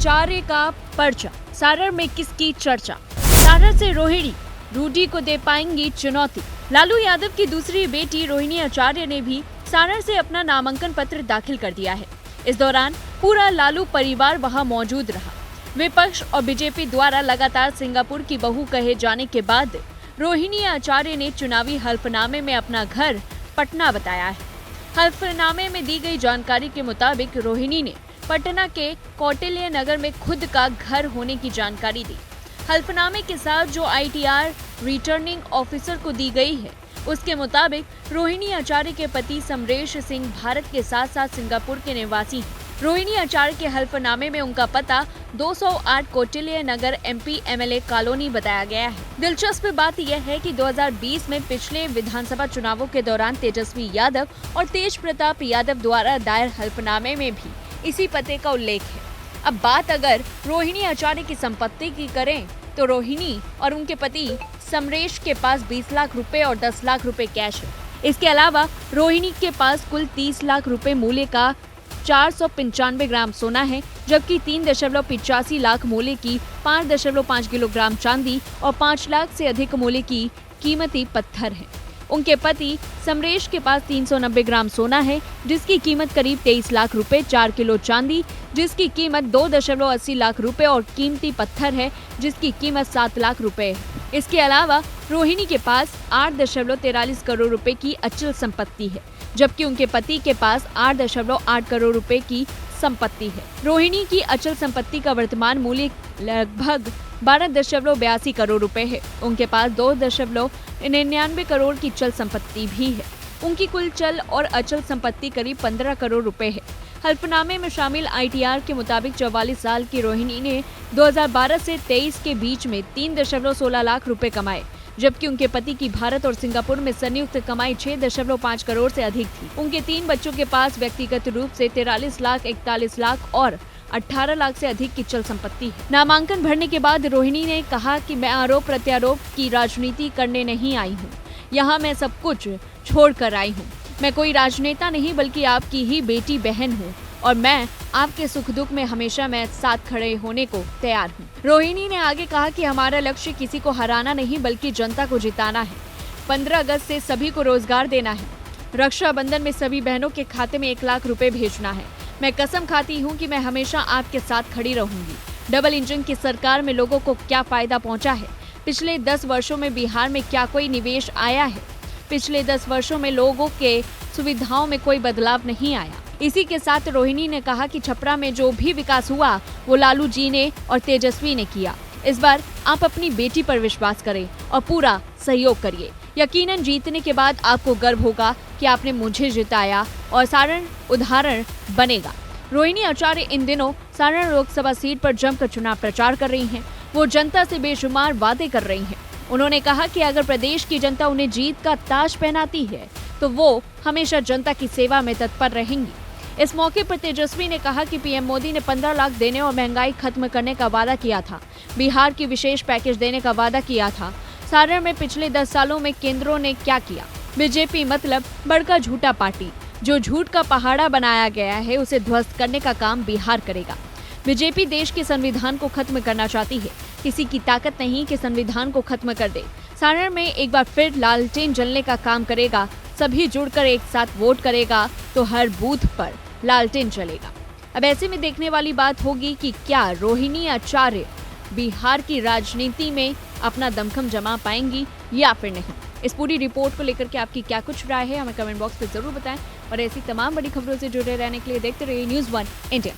आचार्य का पर्चा, सारण में किसकी चर्चा? सारण से रोहिणी रूडी को दे पाएंगी चुनौती। लालू यादव की दूसरी बेटी रोहिणी आचार्य ने भी सारण से अपना नामांकन पत्र दाखिल कर दिया है। इस दौरान पूरा लालू परिवार वहां मौजूद रहा। विपक्ष और बीजेपी द्वारा लगातार सिंगापुर की बहू कहे जाने के बाद रोहिणी आचार्य ने चुनावी हल्फनामे में अपना घर पटना बताया है। हल्फनामे में दी गई जानकारी के मुताबिक रोहिणी ने पटना के कौटिल्य नगर में खुद का घर होने की जानकारी दी। हल्फनामे के साथ जो ITR रिटर्निंग ऑफिसर को दी गई है, उसके मुताबिक रोहिणी आचार्य के पति समरेश सिंह भारत के साथ साथ सिंगापुर के निवासी हैं। रोहिणी आचार्य के हल्फनामे में उनका पता 208 कौटिल्य नगर MP MLA कॉलोनी बताया गया है। दिलचस्प बात यह है कि 2020 में पिछले विधानसभा चुनावों के दौरान तेजस्वी यादव और तेज प्रताप यादव द्वारा दायर हल्फनामे में भी इसी पते का उल्लेख है। अब बात अगर रोहिणी आचार्य की संपत्ति की करें तो रोहिणी और उनके पति समरेश के पास 20 लाख रुपए और 10 लाख रुपए कैश है। इसके अलावा रोहिणी के पास कुल 30 लाख रुपए मूल्य का 495 ग्राम सोना है, जबकि 3.85 लाख मूल्य की 5.5 किलोग्राम चांदी और 5 लाख से अधिक मूल्य की कीमती पत्थर है। उनके पति समरेश के पास 390 ग्राम सोना है, जिसकी कीमत करीब 23 लाख रुपए, 4 किलो चांदी जिसकी कीमत 2.80 लाख रुपए और कीमती पत्थर है जिसकी कीमत 7 लाख रुपए है। इसके अलावा रोहिणी के पास 8.43 करोड़ रुपए की अचल संपत्ति है, जबकि उनके पति के पास 8.8 करोड़ रुपए की संपत्ति है। रोहिणी की अचल संपत्ति का वर्तमान मूल्य लगभग 12.82 करोड़ रुपए है। उनके पास 2.99 करोड़ की चल संपत्ति भी है। उनकी कुल चल और अचल संपत्ति करीब 15 करोड़ रुपए है। हल्फनामे में शामिल ITR के मुताबिक 44 साल की रोहिणी ने 2012 से 23 के बीच में 3.16 लाख रुपए कमाए, जबकि उनके पति की भारत और सिंगापुर में संयुक्त कमाई 6.5 करोड़ से अधिक थी। उनके 3 बच्चों के पास व्यक्तिगत रूप से 43 लाख, 41 लाख और 18 लाख से अधिक की चल संपत्ति है। नामांकन भरने के बाद रोहिणी ने कहा कि मैं आरोप प्रत्यारोप की राजनीति करने नहीं आई हूँ, यहाँ मैं सब कुछ छोड़ कर आई हूँ। मैं कोई राजनेता नहीं बल्कि आपकी ही बेटी बहन हूँ और मैं आपके सुख दुख में हमेशा मैं साथ खड़े होने को तैयार हूँ। रोहिणी ने आगे कहा कि हमारा लक्ष्य किसी को हराना नहीं बल्कि जनता को जिताना है। 15 अगस्त से सभी को रोजगार देना है। रक्षाबंधन में सभी बहनों के खाते में 1 लाख रुपए भेजना है। मैं कसम खाती हूँ कि मैं हमेशा आपके साथ खड़ी रहूंगी। डबल इंजन की सरकार में लोगों को क्या फायदा पहुँचा है? पिछले 10 वर्षों में बिहार में क्या कोई निवेश आया है? पिछले 10 वर्षों में लोगों के सुविधाओं में कोई बदलाव नहीं आया। इसी के साथ रोहिणी ने कहा कि छपरा में जो भी विकास हुआ वो लालू जी ने और तेजस्वी ने किया। इस बार आप अपनी बेटी पर विश्वास करें और पूरा सहयोग करिए। यकीनन जीतने के बाद आपको गर्व होगा कि आपने मुझे जिताया और सारण उदाहरण बनेगा। रोहिणी आचार्य इन दिनों सारण लोकसभा सीट पर जमकर चुनाव प्रचार कर रही हैं। वो जनता से बेशुमार वादे कर रही हैं। उन्होंने कहा कि अगर प्रदेश की जनता उन्हें जीत का ताज पहनाती है तो वो हमेशा जनता की सेवा में तत्पर रहेंगी। इस मौके पर तेजस्वी ने कहा कि PM मोदी ने 15 लाख देने और महंगाई खत्म करने का वादा किया था। बिहार की विशेष पैकेज देने का वादा किया था। सारण में पिछले 10 सालों में केंद्रों ने क्या किया? बीजेपी मतलब बड़का झूठा पार्टी। जो झूठ का पहाड़ा बनाया गया है उसे ध्वस्त करने का काम बिहार करेगा। बीजेपी देश के संविधान को खत्म करना चाहती है। किसी की ताकत नहीं कि संविधान को खत्म कर दे। सारण में एक बार फिर लालटेन जलने का काम करेगा। सभी जुड़कर एक साथ वोट करेगा तो हर बूथ पर लालटेन चलेगा। अब ऐसे में देखने वाली बात होगी कि क्या रोहिणी आचार्य बिहार की राजनीति में अपना दमखम जमा पाएंगी या फिर नहीं। इस पूरी रिपोर्ट को लेकर के आपकी क्या कुछ राय है, हमें कमेंट बॉक्स में जरूर बताएं और ऐसी तमाम बड़ी खबरों से जुड़े रहने के लिए देखते रहिए News 1 इंडिया।